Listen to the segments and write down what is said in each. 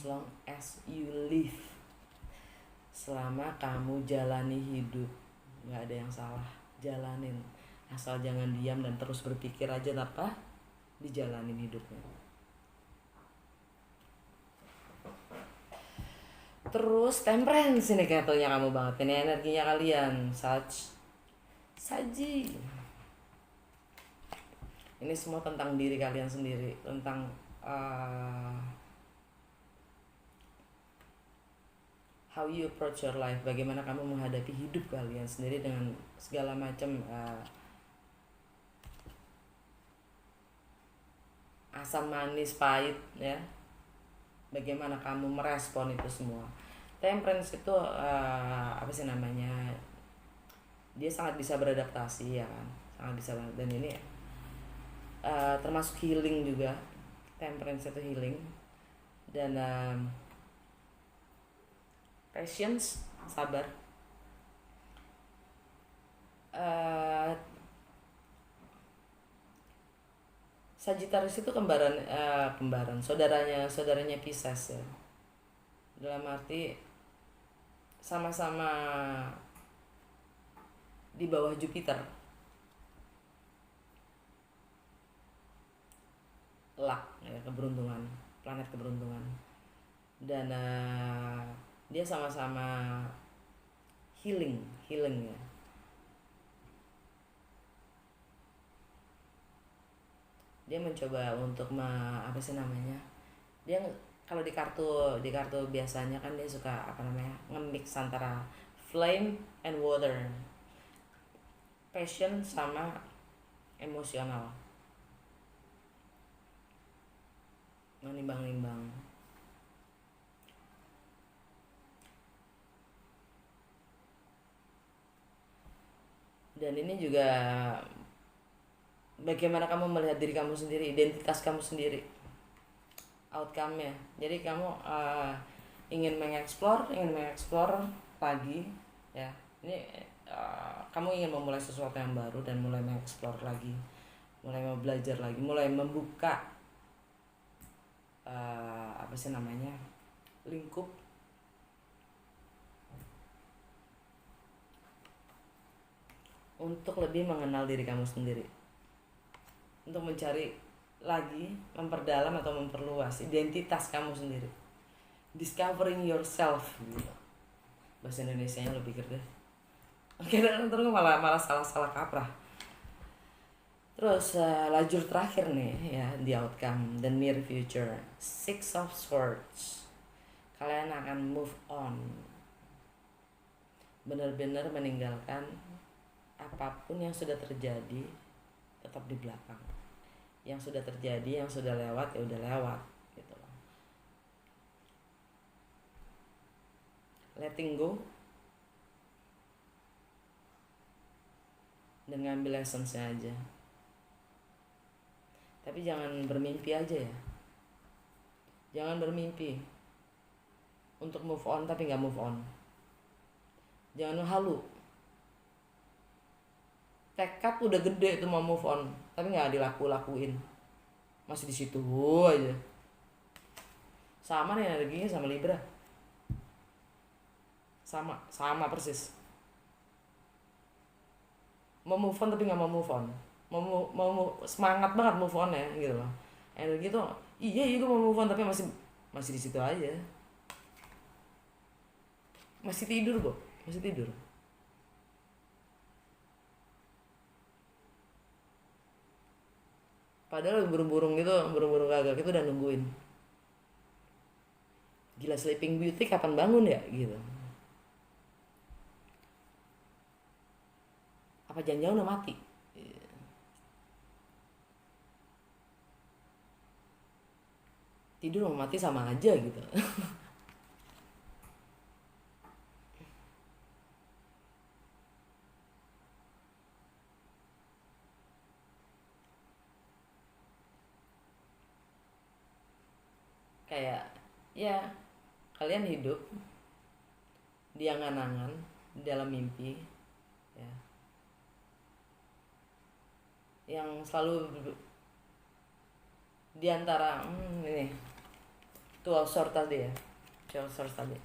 as long as you live. Selama kamu jalani hidup, nggak ada yang salah, jalanin. Asal jangan diam dan terus berpikir aja apa dijalanin hidupnya. Terus temperance ini katanya kamu banget, ini energinya kalian, saji. Ini semua tentang diri kalian sendiri, tentang how you approach your life, bagaimana kamu menghadapi hidup kalian sendiri dengan segala macam asam manis pahit ya. Bagaimana kamu merespon itu semua. Temperance itu apa sih namanya? Dia sangat bisa beradaptasi ya kan, sangat bisa banget. Dan ini termasuk healing juga. Temperance itu healing. Dan patience, sabar. Sagittarius itu kembaran saudaranya Pisces ya. Dalam arti sama-sama di bawah Jupiter. Luck ya, keberuntungan, planet keberuntungan. Dan dia sama-sama healing ya. Dia mencoba untuk apa sih namanya? Dia kalau di kartu biasanya kan dia suka apa namanya? Nge-mix antara flame and water. Passion sama emosional. Menimbang-nimbang. Dan ini juga bagaimana kamu melihat diri kamu sendiri, identitas kamu sendiri, outcome-nya. Jadi kamu ingin mengeksplor lagi ya. Ini kamu ingin memulai sesuatu yang baru dan mulai mengeksplor lagi, mulai mau belajar lagi, mulai membuka apa sih namanya, lingkup untuk lebih mengenal diri kamu sendiri, untuk mencari lagi, memperdalam atau memperluas identitas kamu sendiri, discovering yourself gitu. Bahasa Indonesianya lo pikir deh. Oke, dan terus malah salah kaprah. Terus lajur terakhir nih ya, the outcome, the near future, Six of Swords. Kalian akan move on, benar-benar meninggalkan apapun yang sudah terjadi, tetap di belakang. Yang sudah terjadi, yang sudah lewat ya udah lewat gitu loh. Letting go dan ngambil essence-nya aja. Tapi jangan bermimpi aja ya. Jangan bermimpi untuk move on tapi nggak move on. Jangan halu. Tekad udah gede tuh mau move on, tapi nggak dilakuin, masih di situ aja. Sama nih energinya sama Libra, sama persis. Mau move on tapi nggak mau move on, mau semangat banget move on ya gitu loh. Energi tuh iya gue mau move on tapi masih di situ aja, masih tidur. Padahal burung-burung gagak itu udah nungguin. Gila, Sleeping Beauty kapan bangun ya gitu. Apa jangan-jangan udah mati? Tidur sama mati sama aja gitu. Kayak ya kalian hidup di angan-angan, di dalam mimpi ya, yang selalu di antara ini Two of Swords tadi ya, Two of Swords tadi.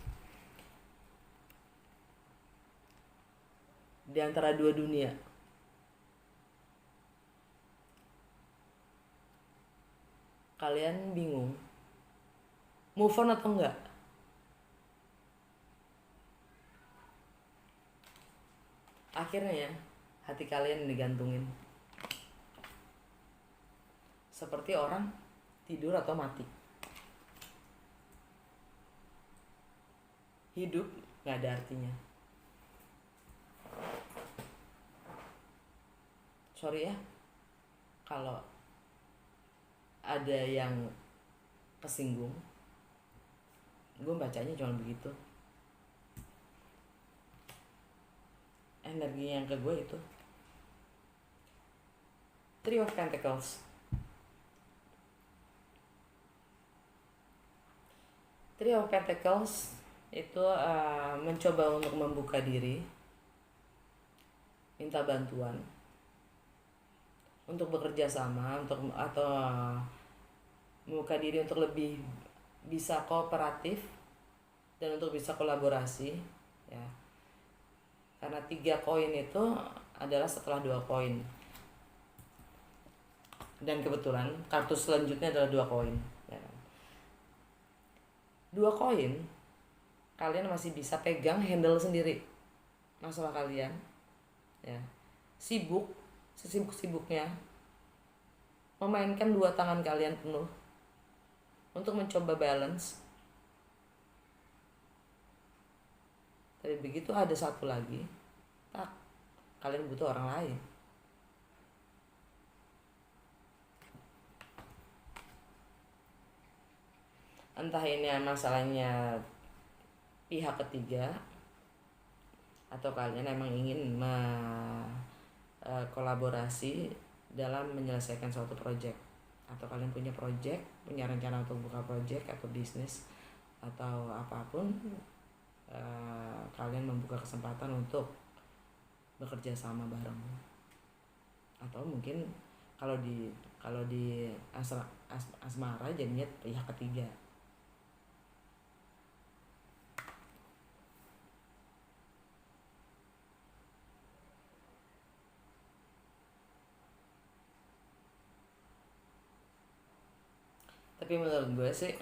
Di antara dua dunia. Kalian bingung move on atau enggak. Akhirnya hati kalian digantungin. Seperti orang tidur atau mati. Hidup gak ada artinya. Sorry ya kalau ada yang kesinggung. Gue bacanya cuma begitu. Energi yang ke gue itu Three of Pentacles. Three of Pentacles itu mencoba untuk membuka diri, minta bantuan untuk bekerja sama, atau membuka diri untuk lebih bisa kooperatif dan untuk bisa kolaborasi ya. Karena 3 koin itu adalah setelah 2 koin. Dan kebetulan kartu selanjutnya adalah 2 koin ya. 2 koin kalian masih bisa pegang, handle sendiri masalah kalian ya. Sibuk sesibuk-sibuknya memainkan 2 tangan kalian penuh untuk mencoba balance. Tapi begitu ada satu lagi, tak, kalian butuh orang lain. Entah ini masalahnya pihak ketiga atau kalian emang ingin kolaborasi dalam menyelesaikan suatu project, atau kalian punya project, punya rencana untuk buka project atau bisnis atau apapun, kalian membuka kesempatan untuk bekerja sama bareng. Atau mungkin kalau di asmara jadinya pihak ketiga. Tapi menurut gue sih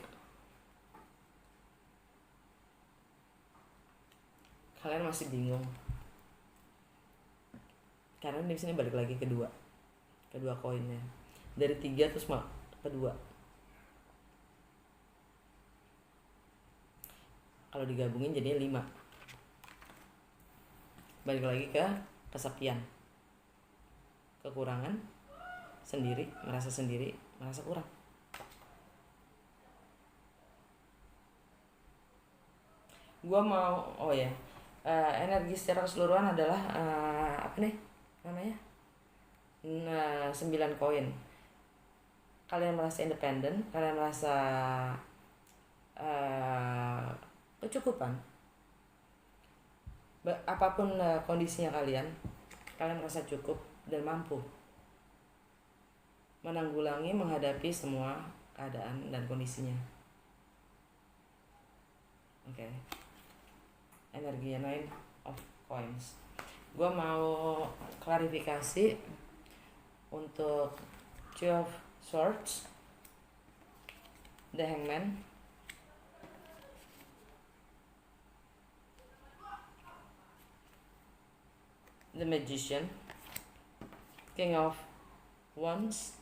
kalian masih bingung, karena di sini balik lagi kedua koinnya, dari 3 terus kedua. Kalau digabungin jadinya 5. Balik lagi ke kesepian, kekurangan sendiri, merasa kurang. Gua mau energi secara keseluruhan adalah apa nih namanya, 9 koin. Kalian merasa independen, kalian merasa kecukupan. Apapun kondisinya kalian merasa cukup dan mampu menanggulangi, menghadapi semua keadaan dan kondisinya. Oke. Energinya 9 of Coins. Gue mau klarifikasi untuk Two of Swords, The Hangman, The Magician, King of Wands,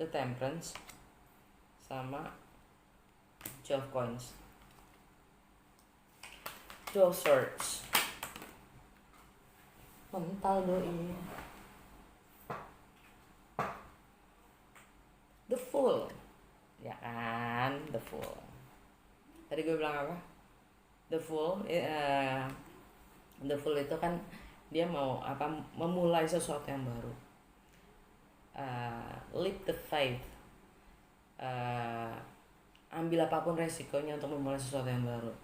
The Temperance, sama Two of Coins. Two of Swords. Mental doi. The Fool. Ya kan, The Fool. Tadi gue bilang apa? The Fool. The Fool itu kan dia mau memulai sesuatu yang baru. Leap the faith. Ambil apapun resikonya untuk memulai sesuatu yang baru.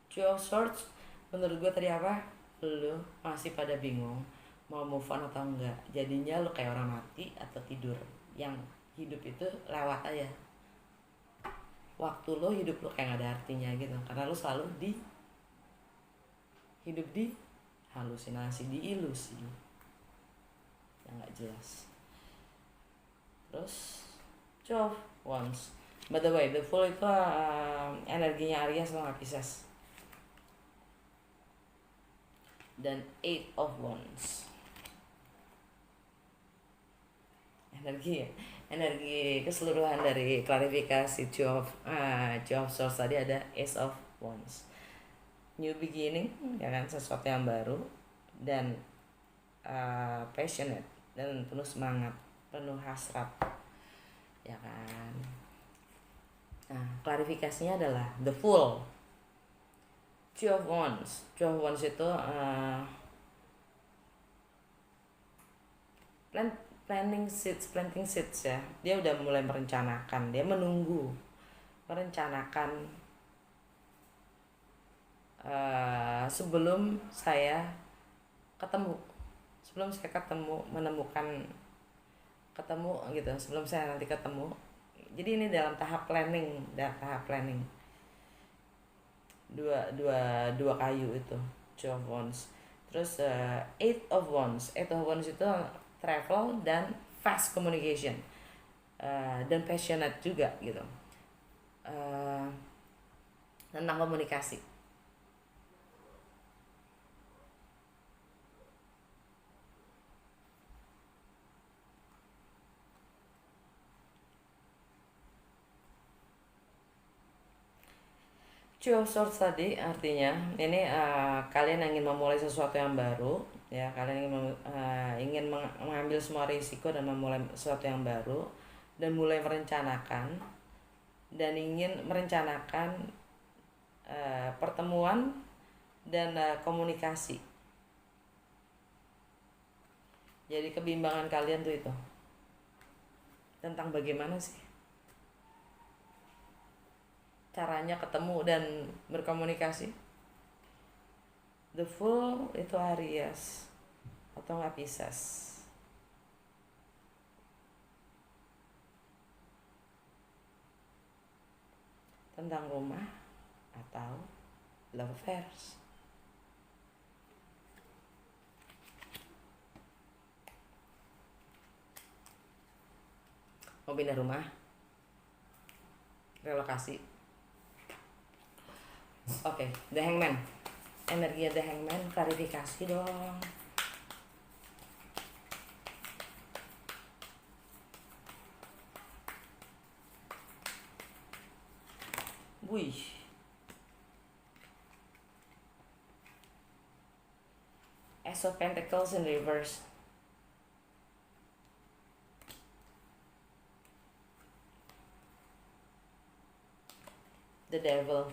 Two of Swords, menurut gue tadi apa? Lu masih pada bingung mau move on atau enggak. Jadinya lu kayak orang mati atau tidur yang hidup itu lewat aja. Waktu lo hidup lo kayak gak ada artinya gitu, karena lo selalu hidup di halusinasi, di ilusi yang gak jelas. Terus Two of Wands, by the way, the Fool itu energinya Aries sama Pisces. Dan Eight of Wands, energi keseluruhan dari klarifikasi Two of Swords tadi ada Ace of Wands. New beginning, ya kan, sesuatu yang baru dan passionate dan penuh semangat, penuh hasrat, ya kan. Nah, klarifikasinya adalah the Fool. Two of Wands itu planting seeds ya. Dia udah mulai merencanakan, dia merencanakan sebelum saya ketemu gitu, sebelum saya nanti ketemu. Jadi ini dalam tahap planning. Dua kayu itu Two of Wands. Terus Eight of Wands itu travel dan fast communication, dan passionate juga gitu, tentang komunikasi. Two of Swords tadi artinya ini kalian ingin memulai sesuatu yang baru ya, kalian ingin mengambil semua risiko dan memulai sesuatu yang baru dan mulai merencanakan dan ingin merencanakan pertemuan dan komunikasi. Jadi kebimbangan kalian tuh itu tentang bagaimana sih caranya ketemu dan berkomunikasi. The Fool itu Aries atau nggak Pisces. Tentang rumah atau love affairs. Mau pindah rumah, relokasi. Oke, The Hangman. Energi The Hangman, klarifikasi dong. Wih. Ace of Pentacles in reverse. The Devil.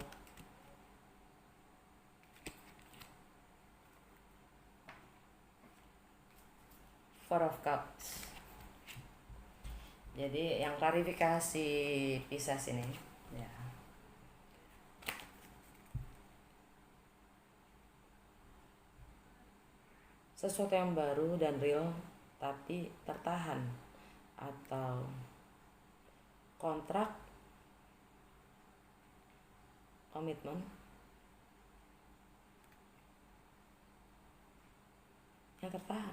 Four of Cups. Jadi yang klarifikasi Pisces ini ya, sesuatu yang baru dan real tapi tertahan, atau kontrak, komitmen yang tertahan.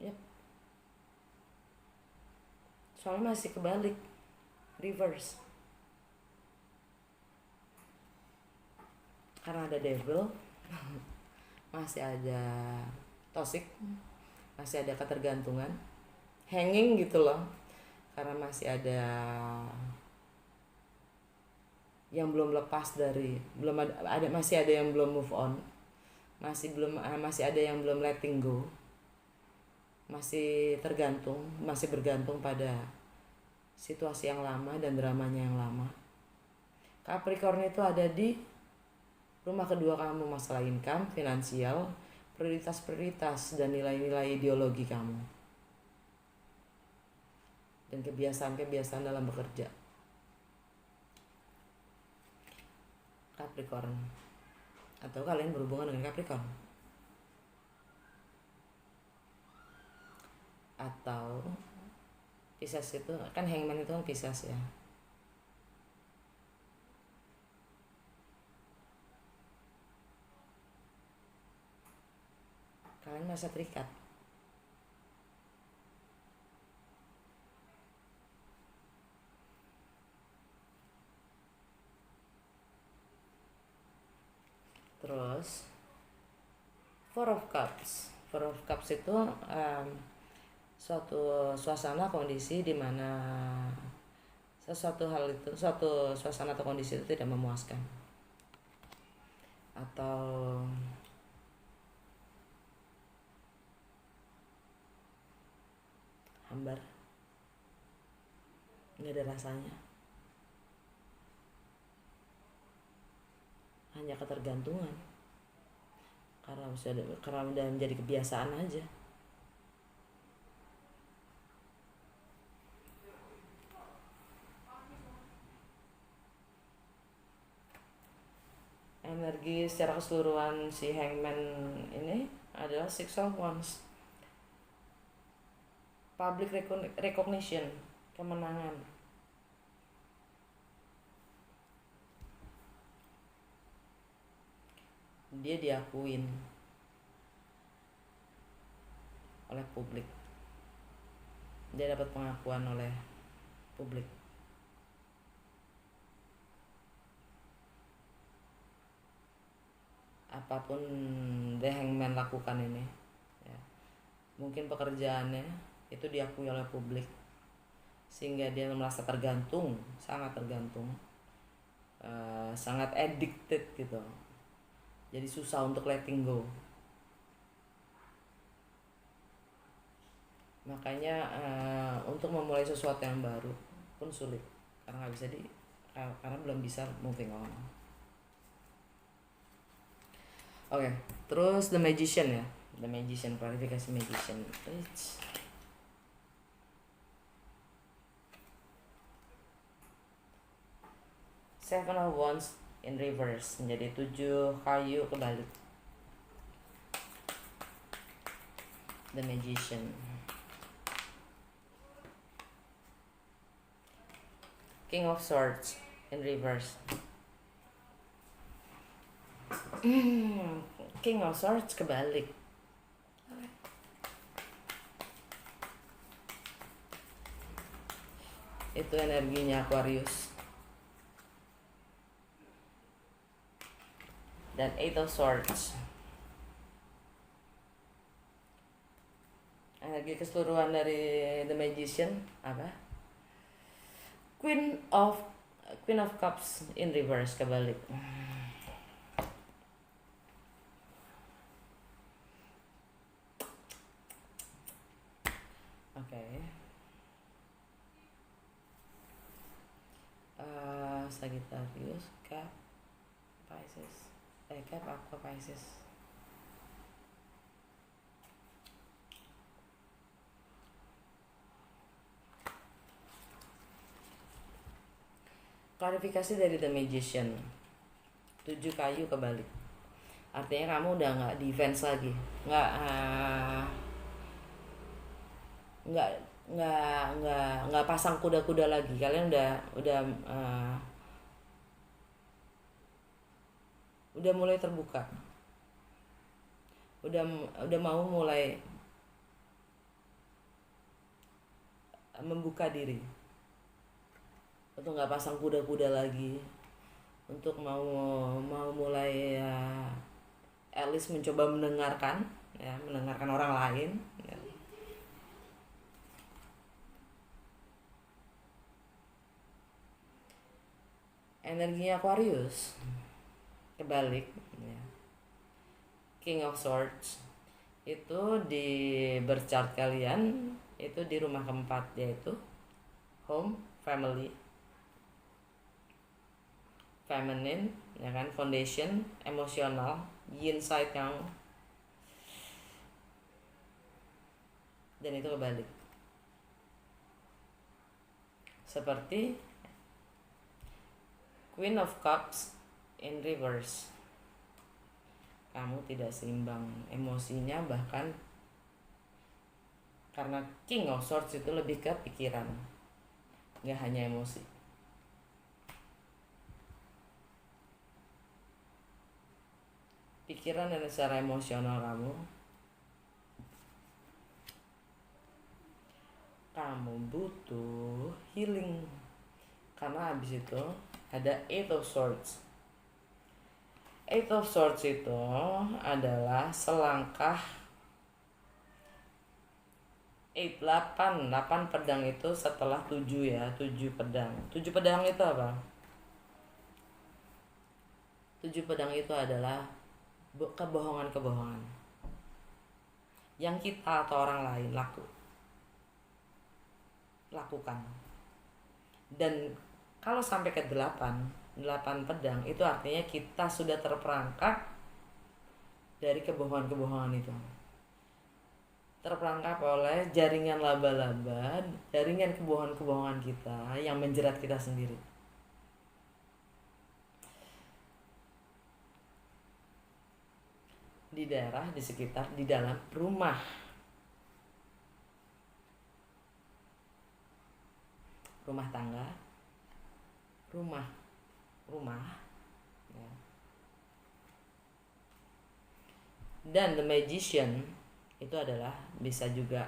Yep. Soalnya masih kebalik, reverse. Karena ada devil, masih ada toxic, masih ada ketergantungan, hanging gitu loh. Karena masih ada yang belum lepas dari, masih ada yang belum move on, masih ada yang belum letting go, masih bergantung pada situasi yang lama dan dramanya yang lama. Capricorn itu ada di rumah kedua kamu, masalah income, finansial, prioritas dan nilai-nilai ideologi kamu, dan kebiasaan dalam bekerja. Capricorn, atau kalian berhubungan dengan Capricorn. Atau Pisces itu kan, Hangman itu kan Pisces ya. Kalian merasa terikat. Terus Four of Cups. Four of Cups itu suatu suasana kondisi di mana suatu suasana atau kondisi itu tidak memuaskan, atau hambar, nggak ada rasanya, hanya ketergantungan karena udah menjadi kebiasaan aja. Energi secara keseluruhan si Hangman ini adalah Six of Wands. Public recognition, kemenangan. Dia diakuin oleh publik. Dia dapat pengakuan oleh publik. Apapun The Hangman lakukan ini ya, mungkin pekerjaannya itu diakui oleh publik, sehingga dia merasa tergantung, sangat tergantung, sangat addicted gitu, jadi susah untuk letting go. Makanya untuk memulai sesuatu yang baru pun sulit, karena karena belum bisa moving on. Oke, terus The Magician ya. The Magician, klarifikasi Magician. Seven of Wands in reverse, menjadi 7 kayu kebalik. The Magician. King of Swords in reverse. King of Swords kebalik. Itu energinya Aquarius. Dan Eight of Swords. Energi keseluruhan dari The Magician apa? Queen of Cups in reverse kebalik. Sagittarius, Cap, Pisces, Cap, Aqua, Pisces. Klarifikasi dari The Magician, 7 kayu kebalik. Artinya kamu udah nggak defense lagi, nggak pasang kuda-kuda lagi. Kalian udah mulai terbuka, udah mau mulai membuka diri untuk nggak pasang kuda-kuda lagi, untuk mau mulai at least mencoba mendengarkan orang lain ya. Energinya Aquarius kebalik ya. King of Swords itu di birth chart kalian itu di rumah keempat, yaitu home, family, feminine ya kan, foundation, emosional, yin side yang, dan itu kebalik. Seperti Queen of Cups in reverse, kamu tidak seimbang emosinya, bahkan Karena King of Swords itu lebih ke pikiran, nggak hanya emosi. Pikiran dan secara emosional kamu butuh healing. Karena habis itu ada Eight of Swords. Eight of Swords itu adalah selangkah 8 pedang itu setelah 7 ya, 7 pedang. 7 pedang itu apa? 7 pedang itu adalah kebohongan-kebohongan yang kita atau orang lain lakukan. Dan kalau sampai ke 8 pedang itu artinya kita sudah terperangkap dari kebohongan-kebohongan itu. Terperangkap oleh jaringan laba-laba, jaringan kebohongan-kebohongan kita yang menjerat kita sendiri. Di daerah, di sekitar, di dalam rumah. Rumah tangga, rumah ya. Dan The Magician itu adalah bisa juga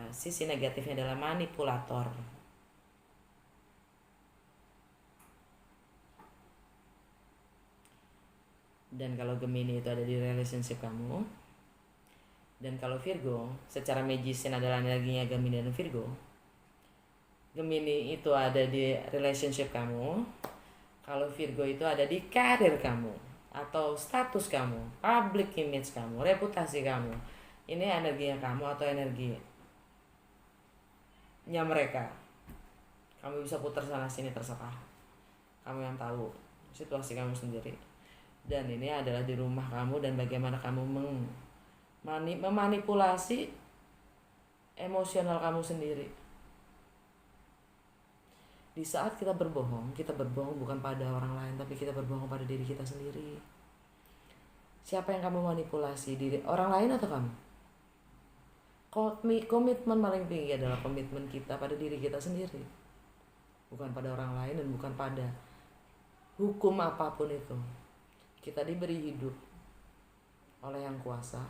sisi negatifnya adalah manipulator. Dan kalau Gemini itu ada di relationship kamu, dan kalau Virgo secara Magician adalah energinya Gemini dan Virgo, Gemini itu ada di relationship kamu, kalau Virgo itu ada di karir kamu atau status kamu, public image kamu, reputasi kamu. Ini energinya kamu atau energinya mereka. Kamu bisa putar sana sini, terserah. Kamu yang tahu situasi kamu sendiri. Dan ini adalah di rumah kamu dan bagaimana kamu memanipulasi emosional kamu sendiri. Di saat kita berbohong bukan pada orang lain, tapi kita berbohong pada diri kita sendiri. Siapa yang kamu manipulasi? Diri orang lain atau kamu? Komitmen paling tinggi adalah komitmen kita pada diri kita sendiri, bukan pada orang lain dan bukan pada hukum apapun itu. Kita diberi hidup oleh Yang Kuasa.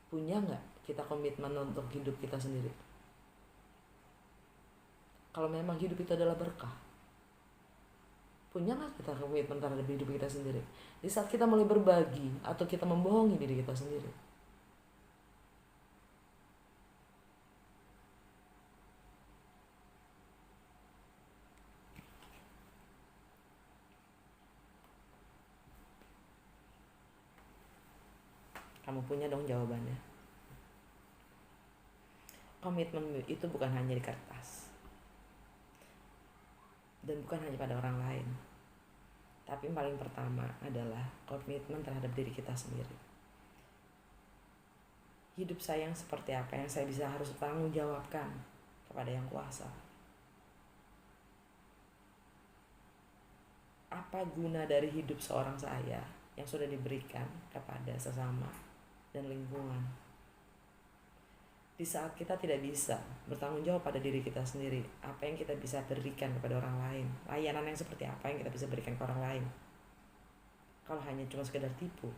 Punya nggak kita komitmen untuk hidup kita sendiri? Kalau memang hidup itu adalah berkah, punya nggak kita komitmen terhadap hidup kita sendiri? Di saat kita mulai berbagi atau kita membohongi diri kita sendiri, kamu punya dong jawabannya. Komitmen itu bukan hanya di kertas dan bukan hanya pada orang lain, tapi paling pertama adalah komitmen terhadap diri kita sendiri. Hidup saya yang seperti apa yang saya bisa harus tanggung jawabkan kepada Yang Kuasa. Apa guna dari hidup seorang saya yang sudah diberikan kepada sesama dan lingkungan? Di saat kita tidak bisa bertanggung jawab pada diri kita sendiri, apa yang kita bisa berikan kepada orang lain? Layanan yang seperti apa yang kita bisa berikan ke orang lain? Kalau hanya cuma sekedar tipu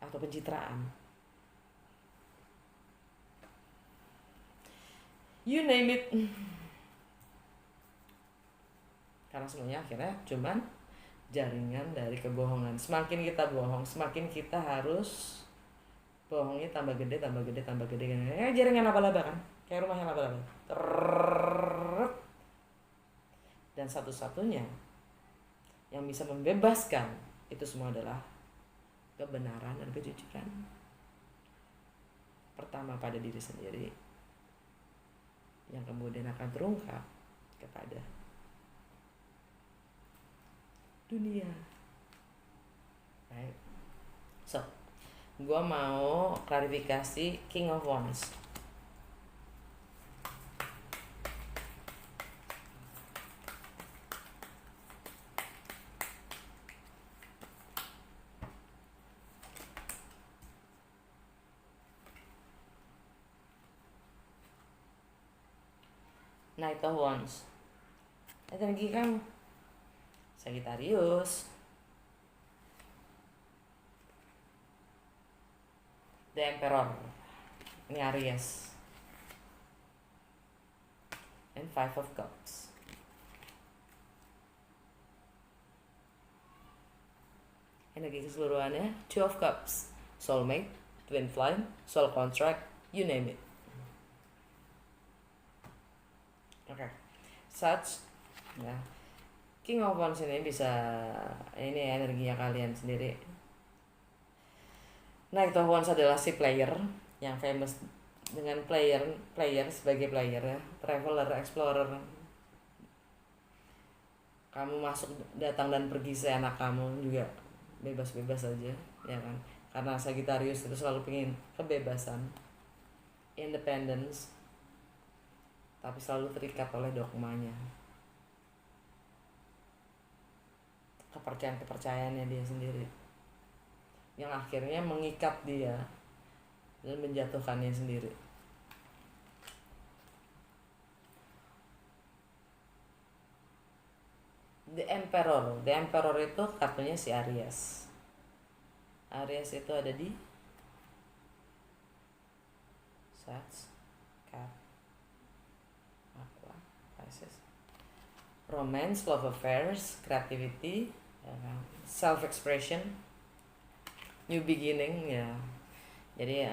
atau pencitraan, you name it. Karena semuanya akhirnya cuman jaringan dari kebohongan. Semakin kita bohong, semakin kita harus bohongnya tambah gede. Jaringan laba-laba kan, kayak rumahnya laba-laba. Dan satu-satunya yang bisa membebaskan itu semua adalah kebenaran dan kejujuran. Pertama pada diri sendiri, yang kemudian akan terungkap kepada dunia. Right. So, gue mau klarifikasi King of Wands. Knight of Wands, energi kamu Sagittarius, The Emperor, ini Aries, and Five of Cups. Energi keseluruhannya Two of Cups, soulmate, twin flame, soul contract, you name it. Oke, such ya. King of Wands ini bisa, ini energinya kalian sendiri. Knight of Wands adalah si player yang famous dengan player sebagai player ya, traveler, explorer. Kamu masuk, datang dan pergi seenak kamu juga, bebas-bebas aja ya kan, karena Sagittarius itu selalu pengen kebebasan, independence, tapi selalu terikat oleh dogmanya, kepercayaannya dia sendiri, yang akhirnya mengikat dia dan menjatuhkannya sendiri. The Emperor itu kartunya si Aries. Aries itu ada di Sats, Cap, Aqua, Pisces. Romance, love affairs, creativity, self expression, new beginning ya. Jadi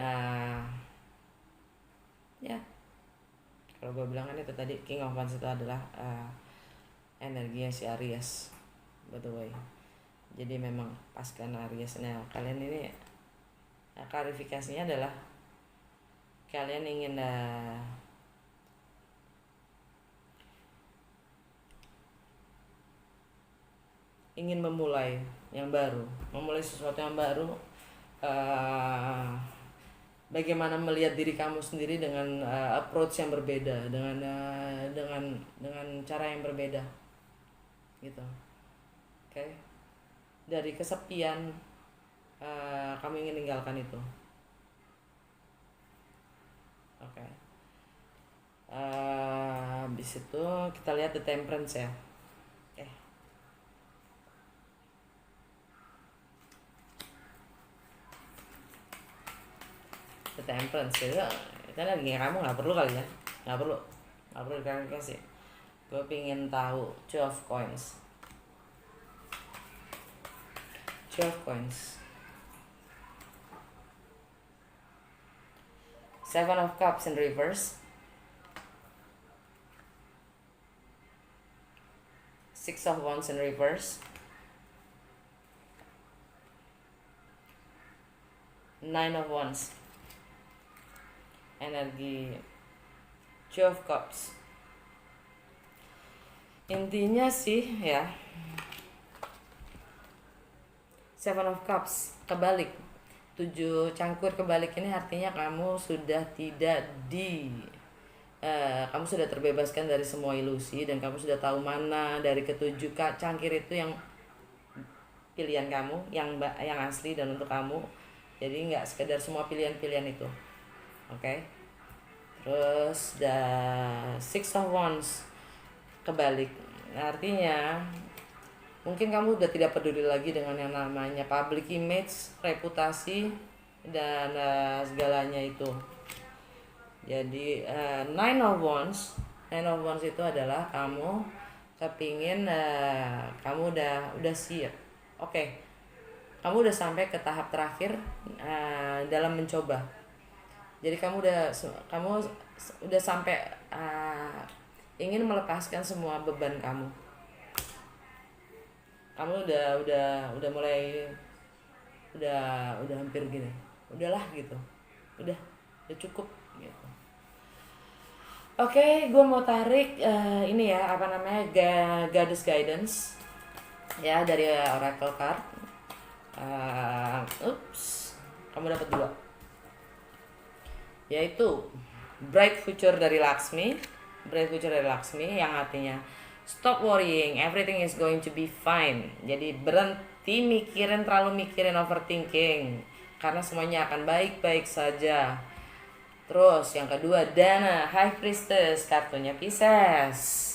ya, kalau gue bilang kan itu tadi King of Wands itu adalah energinya si Aries, by the way. Jadi memang pas kan Aries. Nah, kalian ini klarifikasinya adalah kalian ingin memulai yang baru, memulai sesuatu yang baru. Bagaimana melihat diri kamu sendiri dengan approach yang berbeda, dengan cara yang berbeda, gitu. Oke. Dari kesepian, kamu ingin tinggalkan itu. Oke. Habis itu kita lihat The Temperance ya. The Temperance itu kan lagi kamu nggak perlu kali ya, nggak perlu dikasih. Gue pingin tahu Two of Coins. Seven of Cups in reverse, Six of Wands in reverse, Nine of Wands, energi Two of Cups. Intinya sih ya, Seven of Cups kebalik, 7 cangkur kebalik ini artinya kamu sudah tidak kamu sudah terbebaskan dari semua ilusi, dan kamu sudah tahu mana dari ketujuh cangkir itu yang pilihan kamu, yang asli dan untuk kamu. Jadi nggak sekedar semua pilihan itu. Oke. Terus the Six of Wands kebalik, artinya mungkin kamu udah tidak peduli lagi dengan yang namanya public image, reputasi, dan segalanya itu. Jadi Nine of Wands itu adalah kamu kepingin, kamu udah siap. Oke. Kamu udah sampai ke tahap terakhir dalam mencoba. Jadi kamu udah sampai ingin melepaskan semua beban kamu. Kamu udah mulai, udah hampir gini. Udahlah gitu. Udah cukup gitu. Oke, gue mau tarik ini ya, Goddess Guidance ya, dari Oracle card. Kamu dapat 2, yaitu Bright Future dari Lakshmi, yang artinya stop worrying, everything is going to be fine. Jadi berhenti terlalu mikirin overthinking, karena semuanya akan baik-baik saja. Terus yang kedua Dana, High Priestess, kartunya Pisces.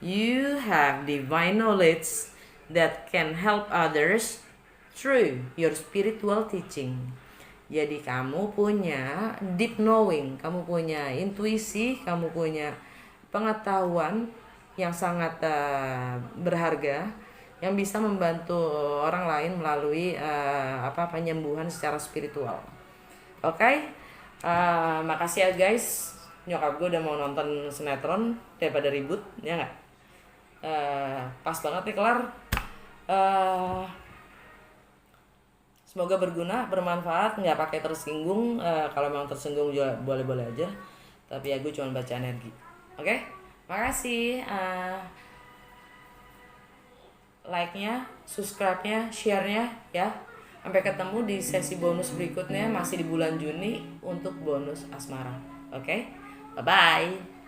You have divine knowledge that can help others through your spiritual teaching. Jadi kamu punya deep knowing, kamu punya intuisi, kamu punya pengetahuan yang sangat berharga yang bisa membantu orang lain melalui penyembuhan secara spiritual. Oke? Makasih ya guys. Nyokap gue udah mau nonton sinetron daripada ribut, ya nggak? Pas banget nih kelar. Semoga berguna, bermanfaat, nggak pakai tersinggung. Kalau memang tersinggung juga boleh-boleh aja. Tapi ya gue cuma baca energi. Oke? Makasih. Like-nya, subscribe-nya, share-nya ya. Sampai ketemu di sesi bonus berikutnya, masih di bulan Juni untuk bonus asmara. Oke? Bye-bye.